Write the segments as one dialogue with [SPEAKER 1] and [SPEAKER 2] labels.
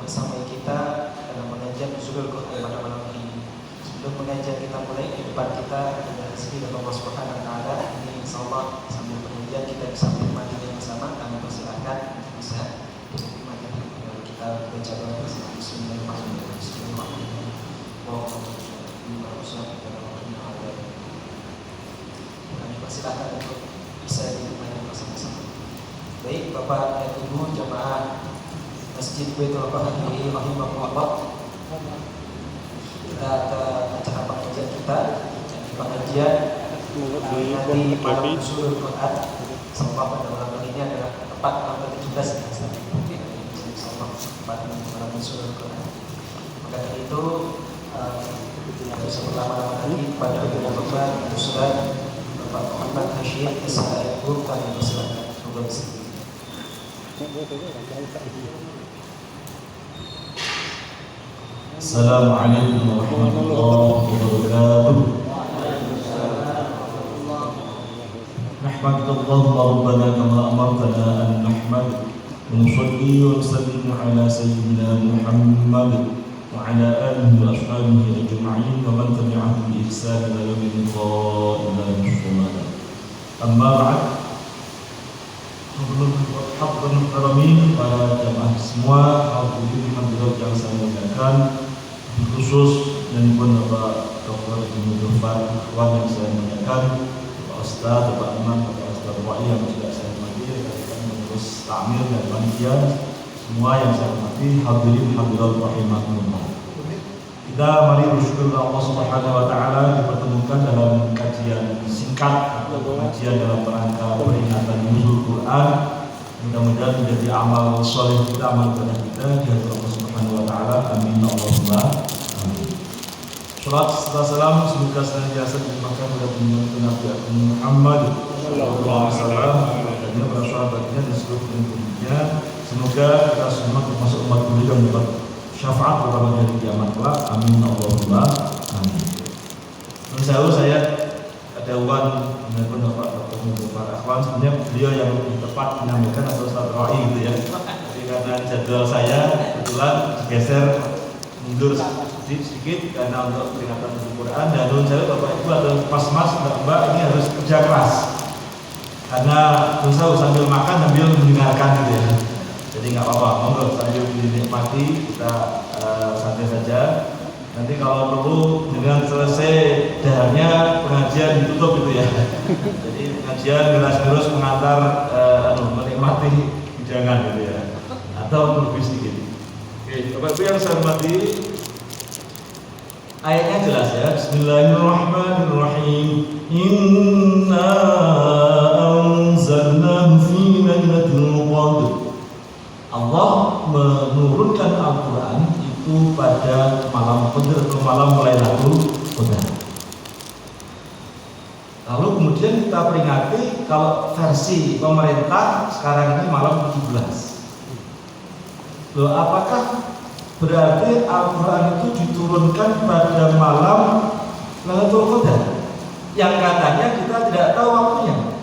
[SPEAKER 1] bersamai kita dalam pengajian Nuzulul Quran pada malam ini. Sebelum pengajian kita mulai, di depan kita ada rezeki dari Allah Subhanahu wa taala. Ini insyaallah sambil pengajian kita bisa menikmati bersama. Kami persilakan bisa menikmati. Kita baca doa bersama. Bismillahirrahmanirrahim. Bismillahirrahmanirrahim. Kami persilakan untuk bisa dinikmati bersama-sama. Baik, Bapak dan Ibu jamaah Masjid Baitul Bahri rahimahullah. Kita ke acara pengajian kita. Pengajian nanti malam Nuzulul Quran. Insyaallah pada malam ini adalah tepat tanggal 17 insyaallah tepat malam Nuzulul Quran. Maka dari itu tidak bisa berlama-lama lagi pada Bapak Ustaz Bapak Muhammad Hashim SHMU kami persilakan untuk bersilakan.
[SPEAKER 2] Assalamualaikum warahmatullahi wabarakatuh. Nahmadullahi rabbana kama amartana an nahmad wa nusalli wa nusallimu ala sayyidina Muhammad wa ala alihi wa ashabihi ajma'in wa man tabi'ahum bi ihsan ila yaumil qiyamah. Amma ba'd. Hadirin karamin, para jamaah semua, hadirin yang saya muliakan, khusus dan pun Bapak Dr. Ibnu Dufan yang saya muliakan, Bapak Ustaz, Bapak Imam, Bapak Ustaz Wai yang juga saya hormati, rekan pengurus takmir dan panitia semua yang saya hormati, hadirin hadirat rahimakumullah. Kita mari bersyukur Allah Subhanahu wa taala dipertemukan dalam kajian singkat atau kajian dalam rangka peringatan Nuzul Quran. Mudah-mudahan menjadi amal soleh kita, amal ibadah kita di hadapan Allah Subhanahu wa taala. Amin Allahumma amin. Salat serta salam semoga senantiasa dilimpahkan kepada Nabi Muhammad sallallahu alaihi wasallam dan para sahabatnya dan seluruh pengikutnya. Semoga kita semua termasuk umat beliau yang mendapat syafaat pada hari kiamat kelak. Amin Allahumma amin. Saya ada wan dengan Bapak para akhwan, sebenarnya beliau yang lebih tepat menyampaikan atau Ustaz Rai gitu ya. Jadi karena jadwal saya kebetulan digeser mundur sedikit karena untuk peringatan Al-Quran, dan menurut saya Bapak Ibu atau Mas Mbak ini harus kerja keras karena bisa sambil makan sambil mendengarkan gitu ya. Jadi nggak apa-apa, monggo sambil dinikmati, kita santai saja. Nanti kalau perlu dengan selesai daharnya pengajian ditutup gitu ya. Jadi pengajian terus mengantar menikmati hidangan gitu ya, atau lebih sedikit. Oke, Bapak Ibu yang saya hormati, ayatnya jelas ya. Bismillahirrahmanirrahim. Inna anzalnahu fi lailatul qadr. Allah menurunkan Al-Quran itu pada malam Qadar atau malam Lailatul Qadar. Lalu kemudian kita peringati kalau versi pemerintah sekarang ini malam 17. Loh, apakah berarti Al-Quran itu diturunkan pada malam Lailatul Qadar yang katanya kita tidak tahu waktunya?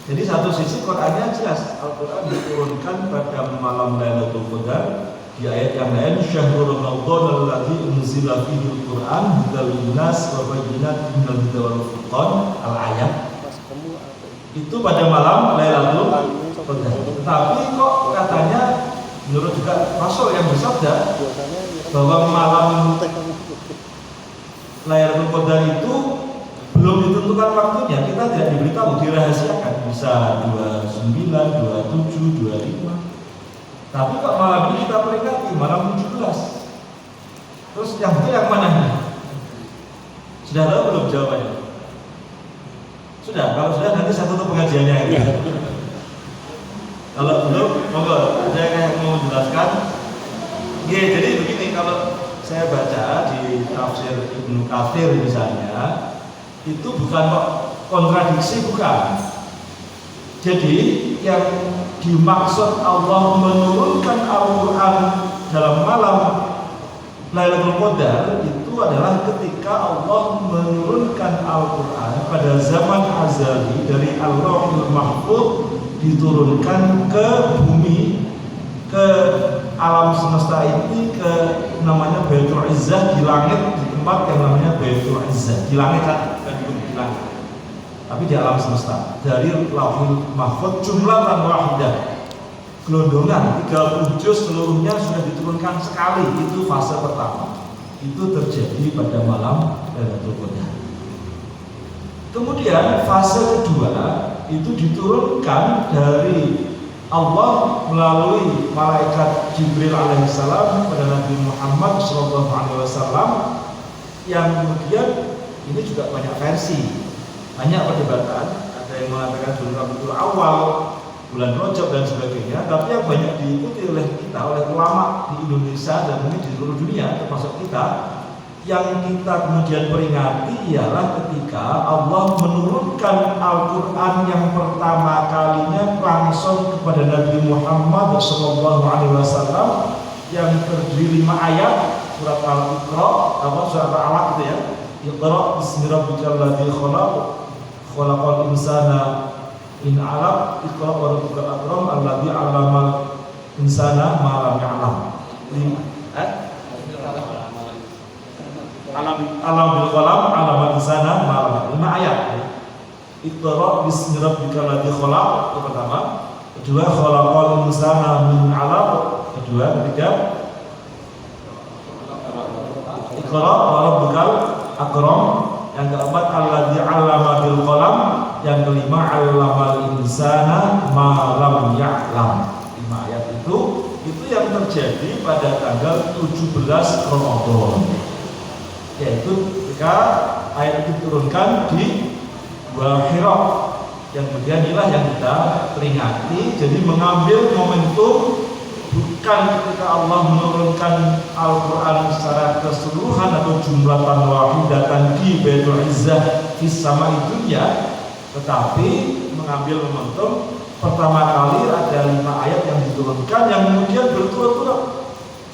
[SPEAKER 2] Jadi satu sisi Qurannya jelas, Al-Quran diturunkan pada malam Lailatul Qadar. Di ayat yang lain, Syahrul Ramadan alladzi unzila fihi al-Quran hudal linnas wa bayyinatin minal huda wal furqan, al-ayat. Itu pada malam Lailatul Qadar. Tapi kok katanya menurut juga Rasul yang bersabda bahwa malam Lailatul Qadar itu belum ditentukan waktunya, kita tidak diberitahu, dirahasiakan, bisa 29, 27, 25. Tapi kok malam ini kita peringati malam 17. Terus yang itu yang mana? Sudah tahu belum jawabannya? Sudah, kalau sudah nanti saya tutup pengajiannya ya. Kalau belum, monggo saya kayak mau menjelaskan. Ya, jadi begini, kalau saya baca di tafsir Ibnu Katsir misalnya, itu bukan kok kontradiksi, bukan. Jadi yang dimaksud Allah menurunkan Al-Quran dalam malam Lailatul Qadar itu adalah ketika Allah menurunkan Al-Quran pada zaman azali dari Al-Lauhul Mahfuz, diturunkan ke bumi, ke alam semesta ini ke namanya Baitul Izzah di langit, di tempat yang namanya Baitul Izzah di langit kan, di langit. Tapi di alam semesta dari Lauhul Mahfuz jumlatan wahidah, gelondongan 30 juz seluruhnya sudah diturunkan sekali. Itu fase pertama. Itu terjadi pada malam Lailatul Qadar. Kemudian fase kedua itu diturunkan dari Allah melalui malaikat Jibril alaihissalam kepada Nabi Muhammad SAW, yang kemudian ini juga banyak versi, banyak perdebatan. Ada yang mengatakan bulan Rabiul Awal, bulan Rajab dan sebagainya. Tapi yang banyak diikuti oleh kita, oleh ulama di Indonesia dan mungkin di seluruh dunia termasuk kita, yang kita kemudian peringati ialah ketika Allah menurunkan Al-Quran yang pertama kalinya langsung kepada Nabi Muhammad SAW, yang terdiri 5 ayat surat Al-Iqra, surat Al-Alaq itu ya. Iqra bismi rabbikal ladzi khalaq, khalaqal insana min 'alaq, iqra wa rabbukal akram alladzi 'allamal insana ma lam ya'lam. Alam bil qalam alamat insana ma 5 ayat. Iqra bismi rabbikal ladzi khalaq itu pertama, kedua khalaqal insana min 'alaq, kedua, ketiga Iqra wa rabbukal akram, yang keempat alladzi 'allama bil qalam, yang kelima 'allamal insana ma lam ya'lam. 5 ayat itu yang terjadi pada tanggal 17 Ramadan. Yaitu ketika ayat itu diturunkan di Gua Hira, yang kemudian inilah yang kita peringati. Jadi mengambil momentum bukan ketika Allah menurunkan Al-Quran secara keseluruhan atau jumlatan wahidatan di Baitul Izzah fis sama'i dunya, tetapi mengambil momentum pertama kali ada 5 ayat yang diturunkan yang kemudian berturut-turut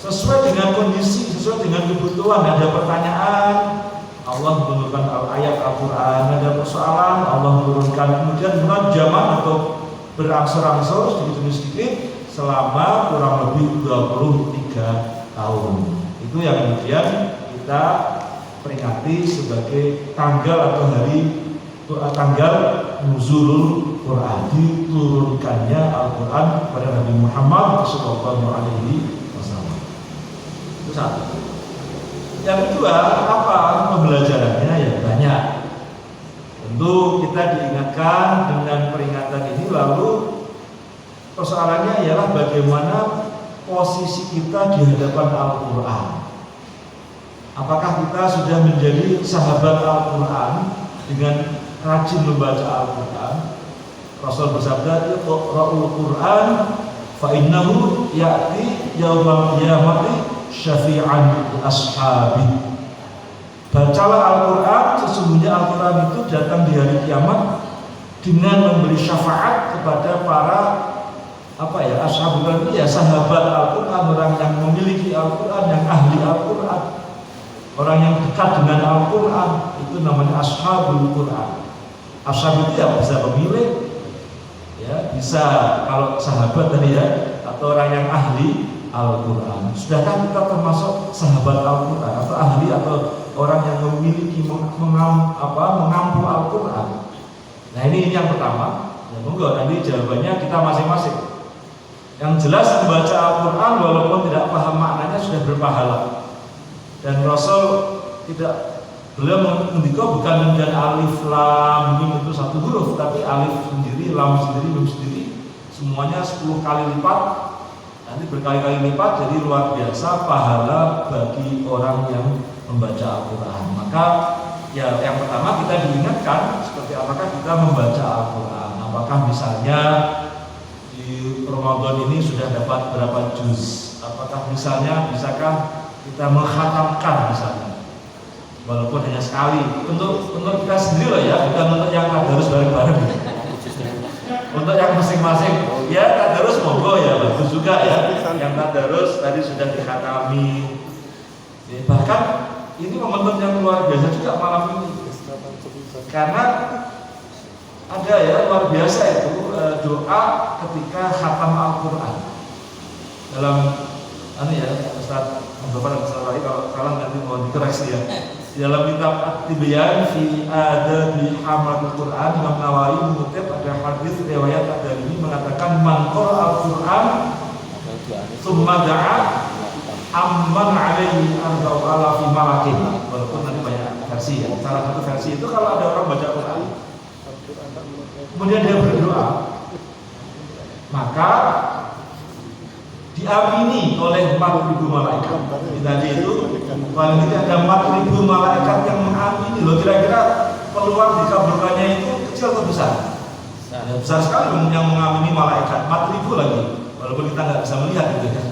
[SPEAKER 2] sesuai dengan kondisi, sesuai dengan kebutuhan. Ada pertanyaan, Allah menurunkan ayat Al-Quran. Ada persoalan, Allah menurunkan. Kemudian munajjaman atau berangsur-angsur sedikit-sedikit selama kurang lebih 23 tahun. Itu yang kemudian kita peringati sebagai tanggal atau hari tanggal nuzulul Quran, diturunkannya Al-Quran kepada Nabi Muhammad SAW. Itu satu. Yang kedua, apa pembelajarannya? Ya banyak. Tentu kita diingatkan dengan peringatan ini, lalu persoalannya ialah bagaimana posisi kita di hadapan Al-Quran. Apakah kita sudah menjadi sahabat Al-Quran dengan rajin membaca Al-Quran? Rasul bersabda, "Iqra'ul Quran fa innahu ya'ti yaumal qiyamati syafi'an ashabi." Bacalah Al-Quran, sesungguhnya Al-Quran itu datang di hari kiamat dengan memberi syafaat kepada para ashabul Quran, ya sahabat Al-Quran, orang yang memiliki Al-Quran, yang ahli Al-Quran, orang yang dekat dengan Al-Quran, itu namanya ashabul Quran. Ashab itu ya bisa pemilih, ya bisa kalau sahabat tadi ya, atau orang yang ahli Al-Quran. Sudahkah kita termasuk sahabat Al-Quran atau ahli atau orang yang memiliki mengampu Al-Quran? Nah ini yang pertama. Ya, monggo nanti jawabannya kita masing-masing. Yang jelas membaca Al-Quran walaupun tidak paham maknanya sudah berpahala. Dan Rasul beliau mendikau bukan dengan alif lam mim itu satu huruf, tapi alif sendiri, lam sendiri, mim sendiri, semuanya 10 kali lipat. Nanti berkali-kali lipat, jadi luar biasa pahala bagi orang yang membaca Al-Quran. Maka ya yang pertama kita diingatkan seperti apakah kita membaca Al-Quran. Apakah misalnya di Ramadan ini sudah dapat berapa juz? Apakah misalnya bisakah kita mengkhatamkan misalnya, walaupun hanya sekali, untuk kita sendiri loh ya, bukan untuk yang tadarus bareng-bareng. Untuk yang masing-masing, ya tadarus monggo ya, bagus juga ya. Yang tadarus tadi sudah dikhatami. Ya, bahkan ini momentum yang luar biasa juga malam ini, karena ada ya luar biasa itu doa ketika khatam Al-Quran. Dalam Ustaz Bapak salah lagi kalau salah nanti mau dikoreksi ya. Di dalam kitab At-Tibyan fi Adabi Hamalatul Quran, Imam Nawawi mengutip ada hadis riwayat Ad-Darimi mengatakan man qara'a al-Quran tsumma da'a amman 'alaihi arba'u alafi malakin. Walaupun nanti banyak versi ya. Salah satu versi itu kalau ada orang baca Quran kemudian dia berdoa, maka diamini oleh 4.000 malaikat. Tadi itu paling tidak ada 4.000 malaikat yang mengamini. Loh, kira-kira peluang dikabulkannya itu kecil atau besar? Ya, besar sekali yang mengamini malaikat. 4.000 lagi, walaupun kita nggak bisa melihat gitu ya.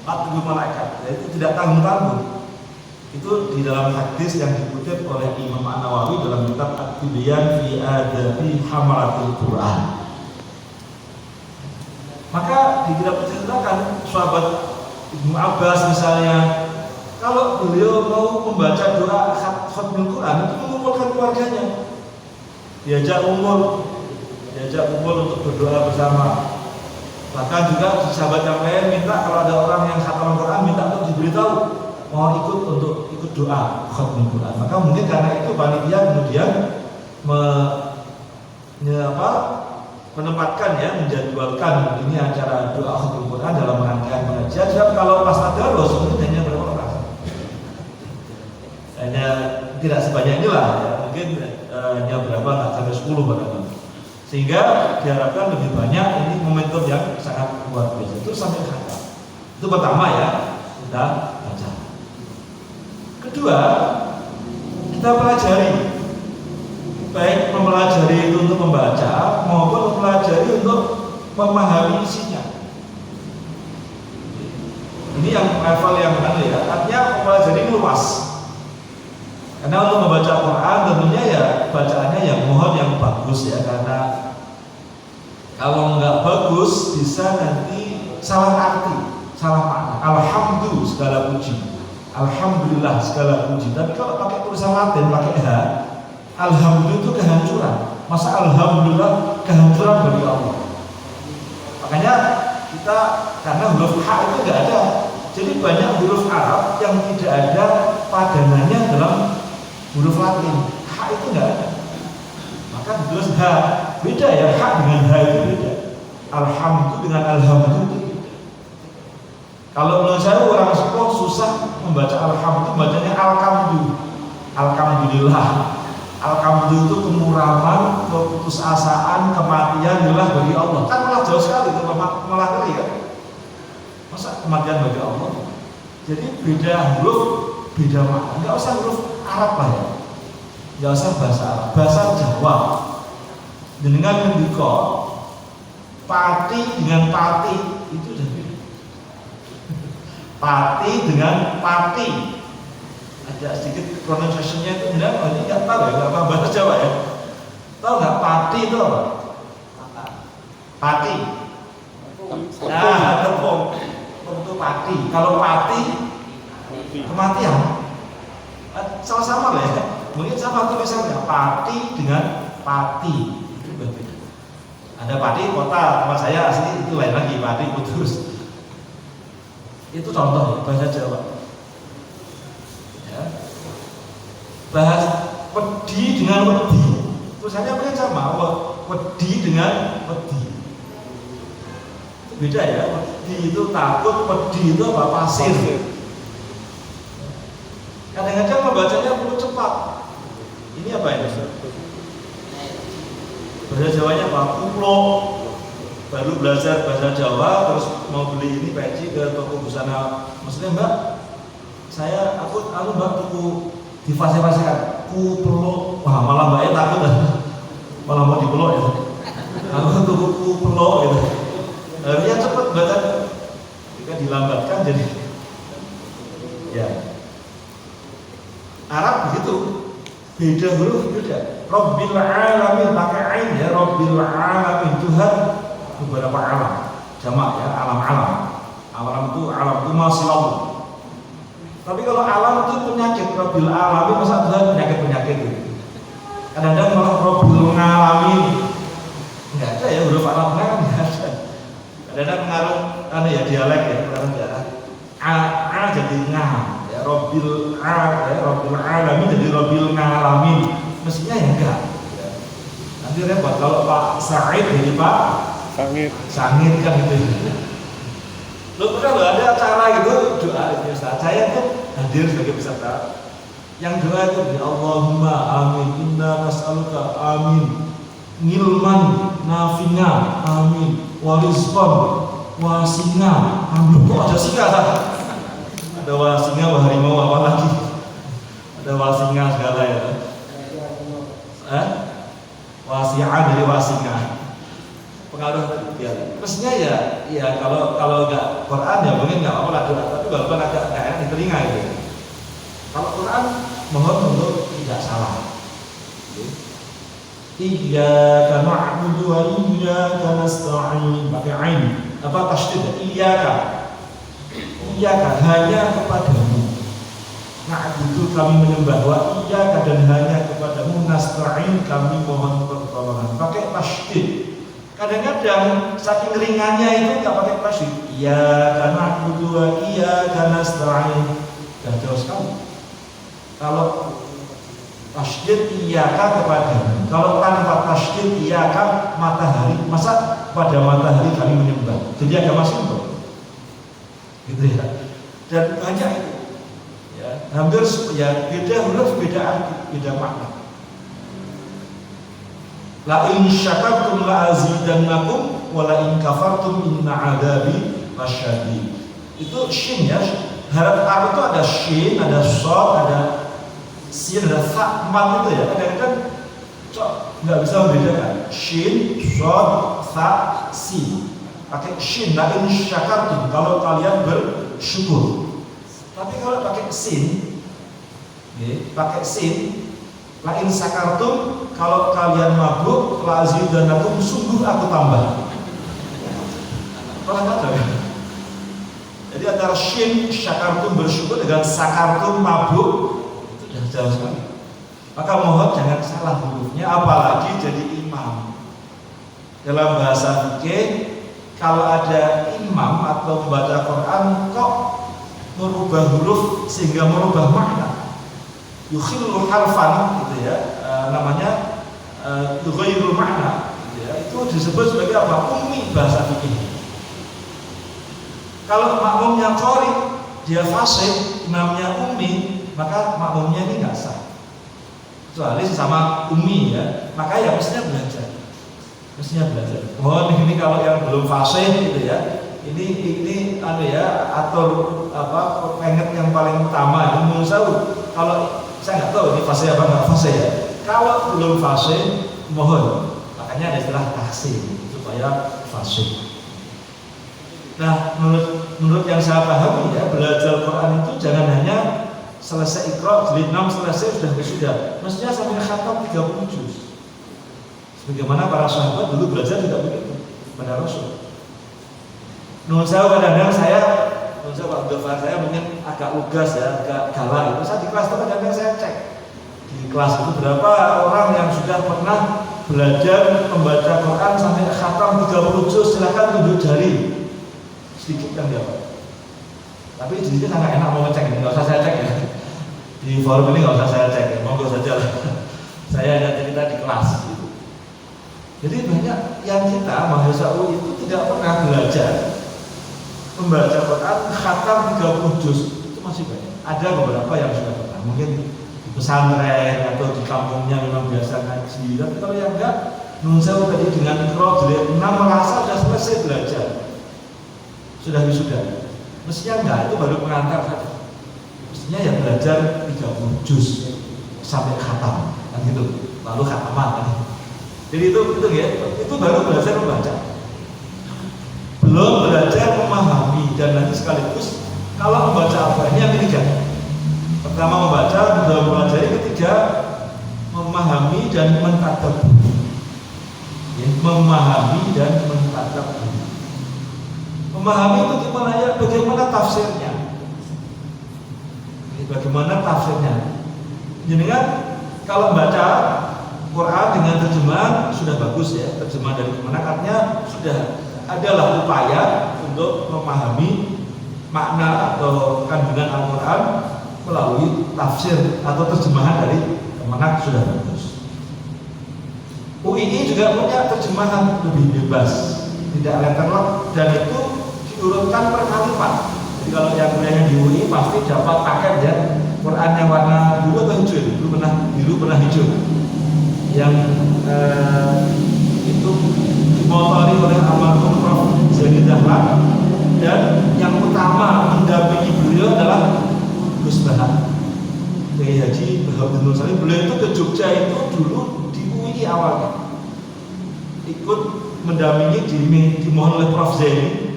[SPEAKER 2] 4.000 malaikat, ya, itu tidak tanggung-tanggung. Itu di dalam hadis yang dikutip oleh Imam An-Nawawi dalam kitab At-Tibyan fi Adabi Hamalatul Quran. Maka diceritakan sahabat Ibnu Abbas misalnya, kalau beliau mau membaca doa khatmul Quran itu mengumpulkan keluarganya, diajak umur untuk berdoa bersama. Bahkan juga sahabat yang lain minta kalau ada orang yang khatam Quran minta untuk diberitahu mau ikut doa khatmul Quran. Maka mungkin karena itu panitia kemudian menempatkan ya, menjadwalkan ini acara doa khatmul Quran dalam rangkaian pengajian. Sebab kalau pas tadarus mungkin hanya berapa orang? Hanya tidak sebanyak inilah ya. Mungkin hanya berapa, nggak sampai 10 barangkali. Sehingga diharapkan lebih banyak, ini momentum yang sangat luar biasa. Itu sampai khatam. Itu pertama ya, kita baca. Kedua, kita pelajari. Baik mempelajari itu untuk membaca maupun mempelajari untuk memahami isinya. Ini yang level yang mana ya? Artinya mempelajari luas. Karena untuk membaca Quran tentunya ya bacaannya yang mohon yang bagus ya, karena kalau nggak bagus bisa nanti salah arti, salah makna. Alhamdulillah segala puji, alhamdulillah segala puji. Tapi kalau pakai tulisan Latin pakai H, alhamdulillah itu kehancuran. Masa alhamdulillah kehancuran bagi Allah? Makanya kita, karena huruf H itu tidak ada, jadi banyak huruf Arab yang tidak ada padanannya dalam huruf Latin. H itu tidak ada, maka ditulis H. Beda ya, H dengan H itu beda. Alhamdulillah dengan alhamdulillah itu beda. Kalau menurut saya orang sekolah susah membaca alhamdulillah, bacanya alhamdulillah. Alhamdulillah itu kemuraman, keputusasaan, kematian adalah bagi Allah. Kan malah jauh sekali itu, malah ngeri kan. Masa kematian bagi Allah? Jadi beda huruf, beda makna. Enggak usah huruf Arab lah ya. Enggak usah bahasa Arab, bahasa Jawa. Dengan mendiko pati dengan pati itu udah beda. Pati dengan pati. Ada sedikit pronunciation-nya itu benar, ini nggak tahu ya, nggak bahasa Jawa ya. Tahu nggak pati itu apa? Pati. Nah, tepung itu pati. Kalau pati kematian, sama-sama lah ya. Mungkin sama tulisannya pati dengan pati itu berbeda. Ada pati kota, tempat saya asli itu lain lagi, pati Kudus. Itu contoh bahasa Jawa. Bahas wedi dengan wedi, tulisannya mungkin sama, wedi dengan wedi. Itu beda ya, wedi itu takut, wedi itu apa? Pasir. Kadang-kadang membacanya perlu cepat. Ini apa ini? Bahasa Jawanya apa? Kulo. Baru belajar bahasa Jawa, terus mau beli ini peci ke toko busana Muslim, Mbak. Aku Mbak tuku difase-fasekan, ku peluk, wah malah mbaknya takut malah mau dipeluk ya. Aku tuh ku peluk gitu. Harusnya cepet baca, jika dilambatkan jadi ya. Arab begitu, beda huruf beda. Rabbil alamin pakai ain ya, Rabbil alamin Tuhan beberapa alam, jamak ya, alam-alam. Alam itu masih Allah. Tapi kalau alam itu penyakit, Rabbil alamin, masa Tuhan penyakit gitu. Kadang-kadang malah Rabbil alamin, nggak ada ya huruf Arab, nggak ada. Kadang-kadang pengaruh ya dialek ya, pengaruh daerah. A jadi nga, ya Rabbil alamin jadi Rabbil ngalamin. Mestinya ya enggak. Ya. Nanti repot kalau Pak Said jadi Pak Sangit kan gitu. Lo pernah lo ada acara gitu doa itu Ustaz. Saya tuh hadir sebagai peserta. Yang doa itu ya Allahumma amin, inna nas'aluka amin, ngilman nafi'an amin, warizqan wasinga amin. Kok ada singa? Ada wasinga, harimau apa lagi? Ada wasinga segala ya. Wasi'an dari wasinga. Pengaruh ya. Mestinya ya kalau enggak Quran ya mungkin enggak apa-apa lah doa, tapi walaupun agak enggak enak di telinga gitu. Kalau Quran mohon untuk tidak salah. Iyyaka na'budu wa iyyaka nasta'in. Pakai ain. Apa tasydid? Iyyaka hanya kepadamu. Na'budu kami menyembah, wa iyyaka dan hanya kepadamu, nasta'in kami mohon pertolongan. Pakai tasydid. Kadang-kadang saking ringannya itu enggak pakai tasydid. Iyyaka na'budu wa iyyaka nasta'in. Dah jauh sekali. Kalau tasydid iyyaka kepadamu, kalau tanpa tasydid iyyaka matahari, masa pada matahari kami menyembah. Jadi agama simpel, gitu ya. Dan banyak itu, ya, hampir ya beda huruf, beda arti, beda makna. La in syakartum la azidannakum wa la in kafartum inna adabi lasyadid. Itu shin ya. Harap Arab itu ada shin, ada shad, ada sin, ada fa, mat itu ya. Kadang-kadang nggak bisa membedakan shin, shad, fa, sin. Pakai shin, la in syakartum kalau kalian bersyukur. Tapi kalau pakai sin, pakai sin, la in syakartum kalau kalian mabuk, la azidannakum sungguh aku tambah. Kalau nggak ada. Jadi antara shin, syakartum bersyukur dengan sakartum mabuk itu sudah jauh sekali. Maka mohon jangan salah hurufnya, apalagi jadi imam. Dalam bahasa fikih, kalau ada imam atau membaca Quran kok merubah huruf sehingga merubah makna, yukhillu harfan gitu ya, namanya yughayyirul makna gitu ya. Itu disebut sebagai apa? Ummi bahasa fikih. Kalau makmumnya qori, dia fasih, imamnya ummi, maka makmumnya ini nggak sah. Kecuali sesama ummi ya, maka ya mestinya belajar. Mohon ini kalau yang belum fasih gitu ya, ini ya atur apa penget yang paling utama. Menurut saya, kalau saya nggak tahu ini fasih apa nggak fasih ya. Kalau belum fasih, mohon. Makanya ada istilah tahsin supaya fasih. Nah, menurut yang saya pahami ya, belajar Quran itu jangan hanya selesai Iqra, jilid 6 selesai sudah. Mestinya sampai khatam 30 juz. Sebagaimana para sahabat dulu belajar tidak begitu pada Rasul. Menurut saya kadang-kadang Pak Abdul saya mungkin agak lugas ya, agak galak itu. Saya di kelas kadang-kadang saya cek di kelas itu berapa orang yang sudah pernah belajar membaca Quran sampai khatam 30 juz. Silakan tunjuk jari. Sedikit kan dia, tapi di sini sangat enak mau ngecek ini, nggak usah saya cek ya. Di forum ini nggak usah saya cek, ya. Monggo saja lah. Saya hanya cerita di kelas gitu. Jadi banyak yang kita mahasiswa UI itu tidak pernah belajar membaca Quran khatam 30 juz, itu masih banyak. Ada beberapa yang sudah pernah, mungkin di pesantren atau di kampungnya memang biasa ngaji sendiri. Tapi kalau yang enggak, menurut saya tadi dengan Iqra jilid 6 merasa sudah selesai belajar. Sudah wisuda. Mestinya enggak, itu baru pengantar saja. Mestinya ya belajar 30 juz sampai khatam kan gitu. Lalu khataman kan. Jadi itu ya, itu baru belajar membaca. Belum belajar memahami dan nanti sekaligus kalau membaca apa ini yang ketiga. Pertama membaca, kedua mempelajari, ketiga memahami dan mentadabbur. Ya, memahami dan mentadabbur. Memahami itu gimana ya? Bagaimana tafsirnya? Bagaimana tafsirnya? Jadi kan kalau baca Quran dengan terjemahan sudah bagus ya. Terjemahan dari kemana artinya sudah adalah upaya untuk memahami makna atau kandungan Al-Quran melalui tafsir atau terjemahan dari Kemenak sudah bagus. UII juga punya terjemahan lebih bebas, tidak letterlock, dan itu diurutkan per kalimat. Jadi kalau yang kuliahnya di UI pasti dapat paket ya, Quran yang warna biru atau hijau, biru pernah hijau, yang itu dimotori oleh almarhum Prof. Zaini Dahlan, dan yang utama mendampingi beliau adalah Gus Bahar Kiai Haji Baharudin Nur Salim. Beliau itu ke Jogja itu dulu di UI awalnya, ikut mendampingi, dimohon oleh Prof. Zaini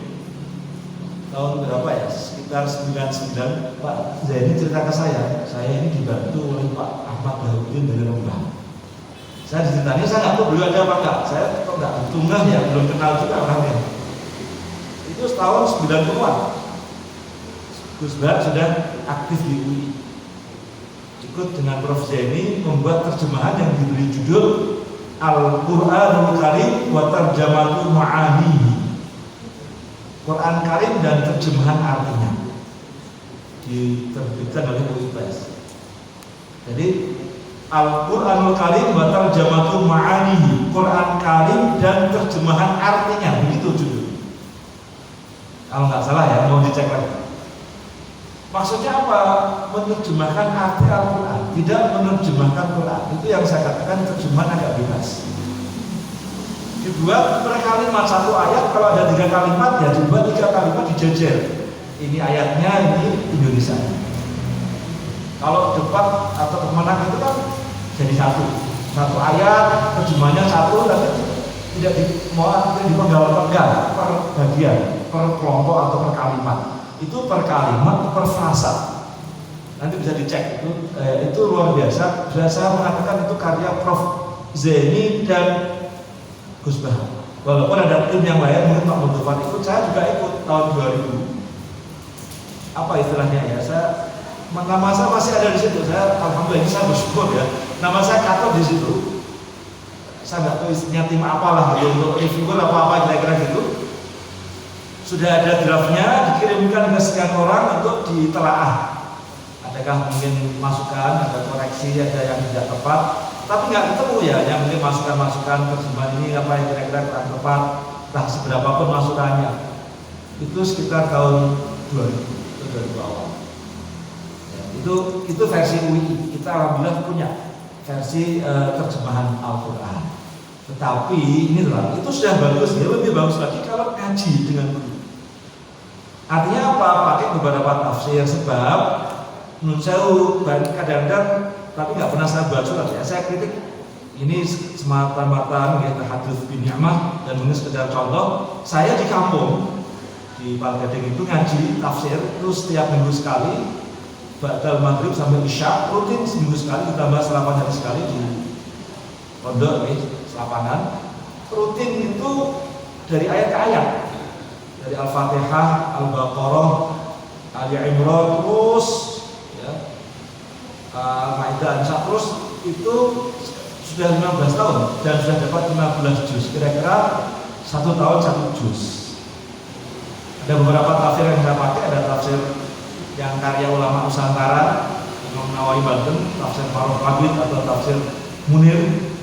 [SPEAKER 2] tahun berapa ya, sekitar 99. Pak Zaini cerita ke saya ini dibantu oleh Pak Ahmad Baharudin dari Rembang. Saya diceritanya, saya nggak tahu beliau ada apa enggak, saya kok nggak tunggal ya, belum kenal juga orangnya. Itu setahun 90-an Gus Bahar sudah aktif di UI, ikut dengan Prof. Zaini membuat terjemahan yang diberi judul Al-Qur'anul Karim wa Tarjamatu Ma'anihi, Quran Karim dan terjemahan artinya, diterbitkan oleh UI Press. Jadi Al-Qur'anul Karim wa Tarjamatu Ma'anihi, Quran Karim dan terjemahan artinya, begitu judul. Kalau nggak salah ya, mau dicek lagi. Maksudnya apa? Menerjemahkan arti Al-Quran, tidak menerjemahkan Quran. Itu yang saya katakan terjemahan agak bebas. Dibuat per kalimat satu ayat, kalau ada 3 kalimat ya dibuat 3 kalimat dijejer. Ini ayatnya, ini Indonesia. Kalau debat atau pemenang itu kan jadi satu ayat, terjemahnya satu, tapi tidak dipenggal-penggal per bagian, per kelompok atau per kalimat. Itu per kalimat, per frasa. Nanti bisa dicek itu luar biasa. Saya mengatakan itu karya Prof. Zaini dan Gus Bahar. Walaupun ada tim yang lain, mungkin Pak Muntofan ikut, saya juga ikut tahun 2000. Apa istilahnya ya? Nama saya masih ada di situ. Saya alhamdulillah, saya bersyukur ya. Nama saya katok di situ. Saya nggak tahu isinya tim apalah, untuk reviewer apa kira-kira gitu. Sudah ada draftnya, dikirimkan ke sekian orang untuk ditelaah. Adakah mungkin masukan, ada koreksi, ada yang tidak tepat, tapi nggak ketemu ya, yang mungkin masukan-masukan terjemahan ini apa yang kira-kira kurang tepat, entah seberapa pun masukannya. Itu sekitar tahun 2000 awal. Ya, itu versi UI. Kita alhamdulillah punya versi terjemahan Al-Quran. Tetapi inilah, itu sudah bagus ya, lebih bagus lagi kalau ngaji dengan guru. Artinya apa? Pakai beberapa tafsir, sebab menurut saya kadang-kadang, tapi nggak pernah saya buat surat ya, saya kritik ini semata-mata ya, tahadzuts bin ni'mah, dan mungkin sekedar contoh. Saya di kampung di Palgading itu ngaji tafsir terus setiap minggu sekali, ba'dal maghrib sampai isya, rutin seminggu sekali, ditambah 8 hari sekali di pondok lapangan. Rutin itu dari ayat ke ayat, dari Al-Fatihah, Al-Baqarah, Ali Imran, terus ya, Al-Maidah, terus itu sudah 15 tahun dan sudah dapat 15 juz, kira-kira 1 tahun 1 juz. Ada beberapa tafsir yang saya pakai, ada tafsir yang karya ulama Nusantara, Imam Nawawi Banten, tafsir Faruk Labid atau tafsir Munir.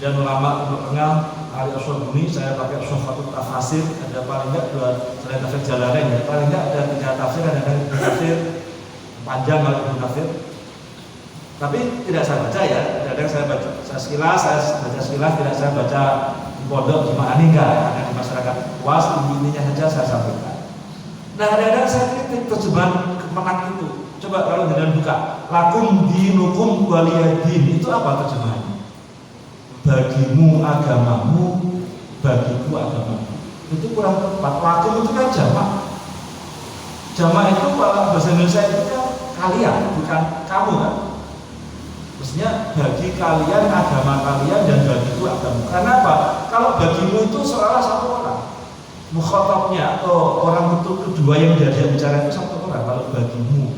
[SPEAKER 2] Dan ulama Timur Tengah, Ali Asy'ari, saya pakai Syufatul Tafasir. Ada paling enggak 2 selain tafsir Jalalain ya, paling enggak ada 3 tafsir, ada tafsir panjang kalau tafsir. Tapi tidak saya baca ya, kadang saya baca sekilas, tidak saya baca di pondok gimana enggak, karena di masyarakat luas intinya saja saya sampaikan. Nah, kadang-kadang saya kritik terjemahan Kemenak itu. Coba kalau dengan buka, lakum dinukum waliyadin, itu apa terjemahannya? Bagimu agamamu, bagiku agamamu. Itu kurang tepat. Lakum itu kan jamak. Jamak itu kalau bahasa Indonesia itu kan kalian, bukan kamu kan. Maksudnya bagi kalian agama kalian dan bagiku agamamu. Karena apa? Kalau bagimu itu seolah satu orang. Mukhatabnya atau orang itu kedua yang diajak bicara itu satu orang. Kalau bagimu.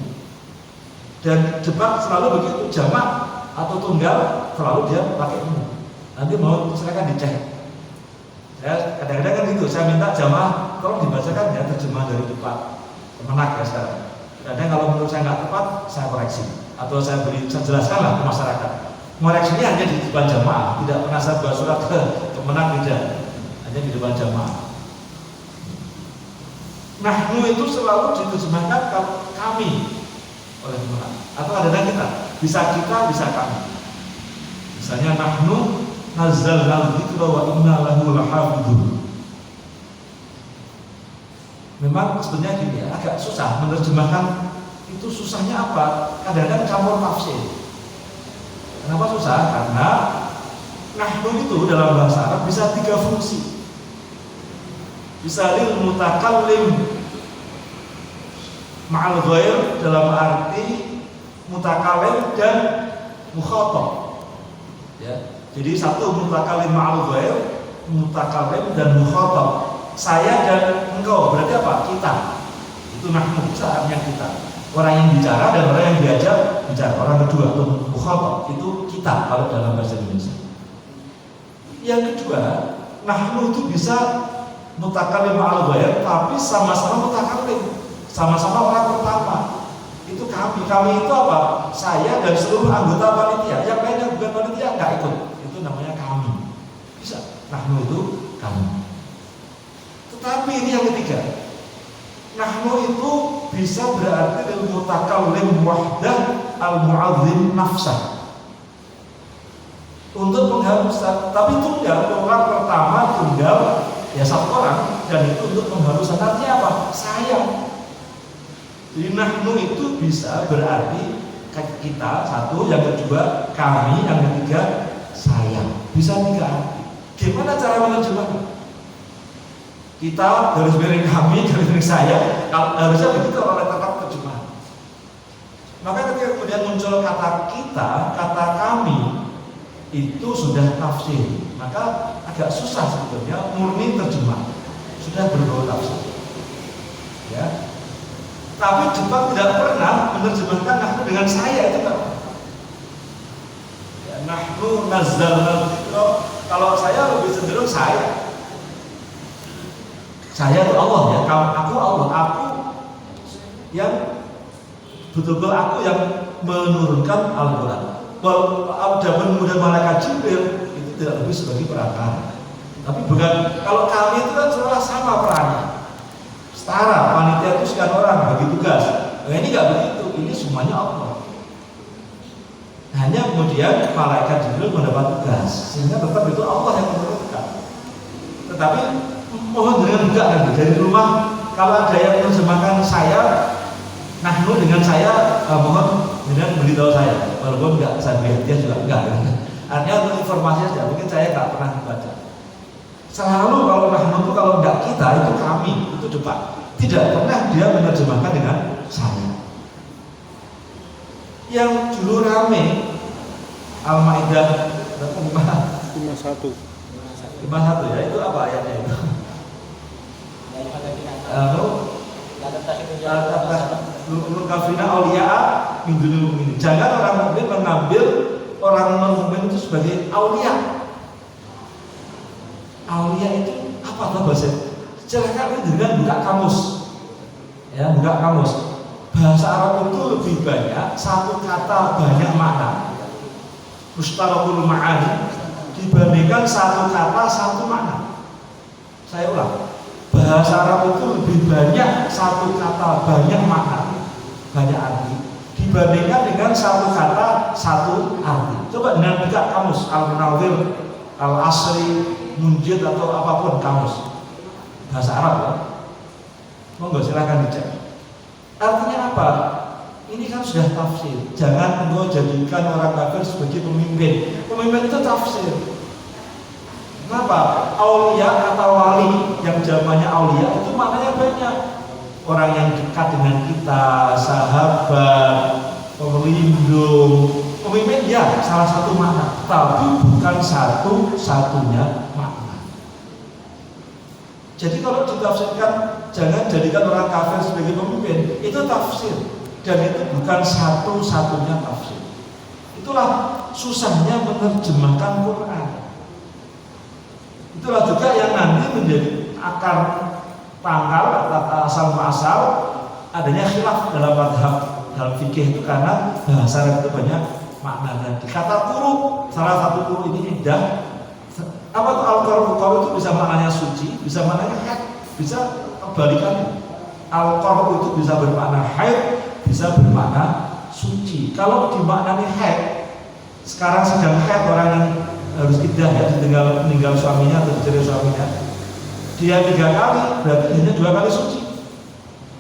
[SPEAKER 2] Dan jebak selalu begitu, jamak atau tunggal selalu dia pakai mu. Nanti mau silakan dicek. Saya kadang-kadang kan gitu, saya minta jamaah tolong dibacakan ya terjemahan dari depan. Kemenak ya sekarang. Kadang kalau menurut saya nggak tepat, saya koreksi atau saya jelaskanlah ke masyarakat. Koreksinya hanya di depan jamaah, tidak pernah saya buat surat ke Kemenak, tidak, hanya di depan jamaah. Nahnu itu selalu diterjemahkan kami oleh Kemenak atau ada kita, bisa kami. Misalnya nahnu nazzalna dzikra wa inna lahu lahafidun. Memang sebenarnya gini ya, agak susah menerjemahkan. Itu susahnya apa? Kadang-kadang campur tafsir. Kenapa susah? Karena nahnu itu dalam bahasa Arab bisa 3 fungsi. Bisa lil mutakallim ma'al ghair dalam arti mutakallim dan mukhatab. Ya. Jadi satu mutakallim ma'al ghair, mutakallim dan mukhatab. Saya dan engkau, berarti apa? Kita. Itu nahnu, saatnya kita. Orang yang bicara dan orang yang diajak bicara. Orang kedua, atau mukhatab, itu kita kalau dalam bahasa Indonesia. Yang kedua, nahnu itu bisa mutakallim ma'al ghair, tapi sama-sama mutakallim. Sama-sama orang pertama. Itu kami. Kami itu apa? Saya dan seluruh anggota panitia. Yang lain yang bukan panitia nggak ikut. Itu namanya kami. Bisa. Nahnu itu kami. Tetapi ini yang ketiga, nahnu itu bisa berarti lil mutakallim wahdah al-mu'azzim nafsah, untuk mengharuskan, tapi tunggal, orang pertama tunggal ya satu orang, dan itu untuk mengharuskan. Artinya apa? Saya. Jadi nahnu itu bisa berarti kita satu, yang kedua kami, yang ketiga saya. Bisa 3 arti. Gimana cara menerjemahkan? Kita garis miring kami, garis miring saya, harusnya begitu oleh tata terjemahan. Maka ketika kemudian muncul kata kita, kata kami, itu sudah tafsir. Maka agak susah sebetulnya murni terjemah, sudah berbau tafsir. Ya. Tapi Jepang tidak pernah menerjemahkan nahnu dengan saya, itu enggak. Ya, nahnu nazzalna dzikra, kalau saya lebih cenderung saya. Saya itu Allah ya, aku Allah, aku yang betul-betul aku yang menurunkan Al-Quran. Dan kemudian malaikat Jibril itu tidak lebih sebagai perantara. Tapi bukan, kalau kami itu kan sama perannya, setara, panitia itu sekian orang bagi tugas. Nah, ini nggak begitu, ini semuanya Allah. Hanya kemudian malaikat Jibril mendapat tugas, sehingga tetap itu Allah yang menurunkan. Tetapi mohon dengan enggak kan, dari rumah kalau ada yang menerjemahkan saya nahnu dengan saya, mohon dengan beritahu saya, walaupun enggak saya beri dia juga enggak. Artinya untuk informasi saja, mungkin saya enggak pernah baca. Selalu kalau nahnu itu kalau enggak kita, itu kami, itu depan. Tidak pernah dia menerjemahkan dengan saya. Yang dulu rame Al-Maidah 51 ya, itu apa ayatnya itu? Kafirina auliya'a min dunil mu'minin. Jangan orang mukmin mengambil orang non-mukmin itu sebagai aulia. Aulia itu apa bahasa? Silakan dengan buka kamus. Ya, buka kamus. Bahasa Arab itu lebih banyak satu kata banyak makna. Mustarakul ma'ani dibandingkan satu kata satu makna. Saya ulang. Bahasa Arab itu lebih banyak satu kata banyak makna, banyak arti dibandingkan dengan satu kata satu arti. Coba dengan buka kamus Al-Munawwir, Al-Asri, Munjid atau apapun kamus bahasa Arab ya. Monggo silakan dicek. Artinya apa? Ini kan sudah tafsir. Jangan engkau jadikan orang kafir sebagai pemimpin. Pemimpin itu tafsir. Kenapa? Aulia atau wali yang zamannya aulia itu maknanya banyak. Orang yang dekat dengan kita, sahabat, pelindung, pemimpin ya salah satu makna, tapi bukan satu-satunya makna. Jadi kalau ditafsirkan jangan jadikan orang kafir sebagai pemimpin, itu tafsir dan itu bukan satu-satunya tafsir. Itulah susahnya menerjemahkan Quran. Itulah juga yang nanti menjadi akar pangkal asal muasal adanya khilaf dalam madhab dalam fikih itu karena bahasa Arab itu banyak maknanya. Di kata quru, salah satu quru ini indah. Apa itu al-quru itu bisa maknanya suci, bisa maknanya haid, bisa kebalikannya. Al-quru itu bisa bermakna haid, bisa bermakna suci. Kalau dimaknani haid, sekarang sedang haid orang yang harus iddah ya, meninggal suaminya atau dicerai suaminya, dia 3 kali berarti hanya 2 kali suci.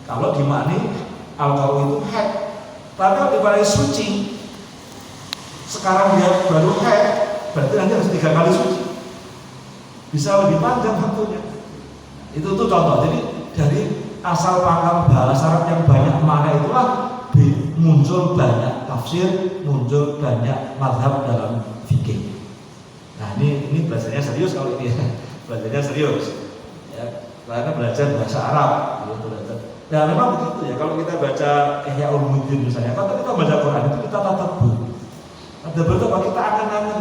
[SPEAKER 2] Kalau dimaknani al-quru itu haid. Tapi kalau dimaknani suci, sekarang dia baru haid, berarti nanti harus 3 kali suci. Bisa lebih panjang waktunya. Itu contoh. Jadi dari asal pangkal bahasa Arab yang banyak makna itulah muncul banyak tafsir, muncul banyak mazhab dalam fikih. Nah ini belajarnya serius kalau ini ya. Belajarnya serius ya, karena belajar bahasa Arab gitu, belajar. Ya memang begitu ya, kalau kita baca Ihya Ulumuddin misalnya, kalau kita baca Quran itu kita tadabbur. Tadabbur itu apa? Kita angan-angan.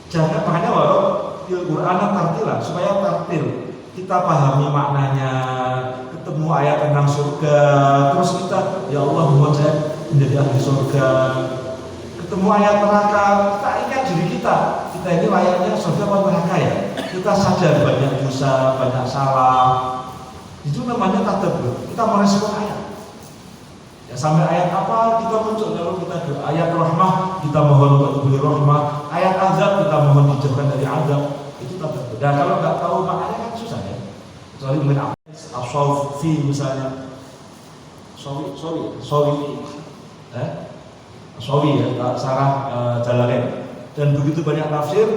[SPEAKER 2] Jangan, makanya walau Quran tartilan, supaya tartil kita pahami maknanya, ketemu ayat tentang surga, terus kita ya Allah mohon saya menjadi ahli surga. Ketemu ayat neraka, kita ingat diri kita ini layaknya surga atau neraka ya. Kita sadar banyak dosa, banyak salah. Itu namanya tadabbur. Kita merespon ayat. Ya sampai ayat apa kita muncul, lalu kita doa. Ayat rahmah kita mohon untuk diberi rahmah. Ayat azab kita mohon dijauhkan dari azab. Itu tadabbur. Dan kalau nggak tahu maknanya kan susah ya. Kecuali mungkin as-sawfi misalnya. Sawi ya, sarah Jalalain. Dan begitu banyak tafsir,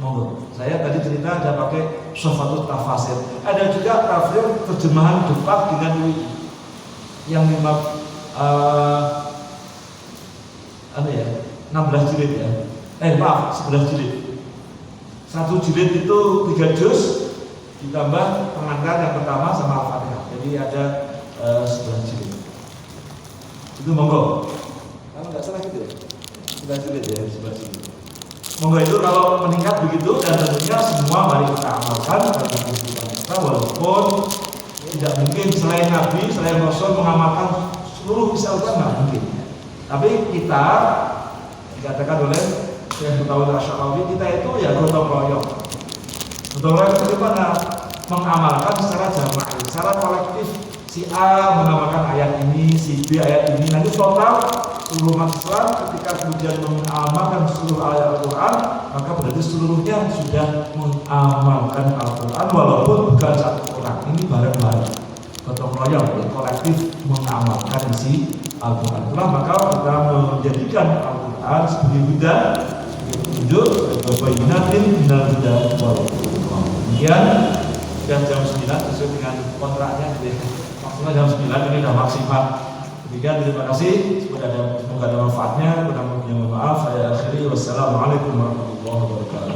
[SPEAKER 2] monggo. Saya tadi cerita ada pakai Sofatut Tafasir. Ada juga tafsir terjemahan Depak dengan UI yang 16 jilid ya. 11 jilid. 1 jilid itu 3 juz ditambah pengantar yang pertama sama Al-Fatihah. Jadi ada 11 jilid. Itu monggo. Kalau nggak salah gitu ya. 11 jilid ya, 11 jilid. Monggo itu kalau meningkat begitu, dan tentunya semua mari kita amalkan karena kita walaupun tidak mungkin selain Nabi, selain Rasul mengamalkan seluruh isi Al-Quran nggak mungkin. Tapi kita dikatakan oleh Syekh Mutawalli Asy'arawi, kita itu ya gotong royong. Gotong royong itu gimana? Mengamalkan secara jamaah, secara kolektif. Si A mengamalkan ayat ini, si B ayat ini, nanti total seluruh umat Islam ketika kemudian mengamalkan seluruh ayat Al-Quran, maka berarti seluruhnya sudah mengamalkan Al-Quran walaupun bukan satu orang. Ini bareng-bareng, gotong royong, kolektif mengamalkan isi Al-Quran. Itulah maka kita menjadikan Al-Quran sebagai huda, sebagai petunjuk, bayyinatin minal huda wal furqan. Kemudian sudah jam 9 sesuai dengan kontraknya, maksimal jam 9 ini sudah maksimal. Demikian, terima kasih. Semoga ada manfaatnya. Kurang lebihnya mohon maaf. Saya akhiri. Wassalamualaikum warahmatullahi wabarakatuh.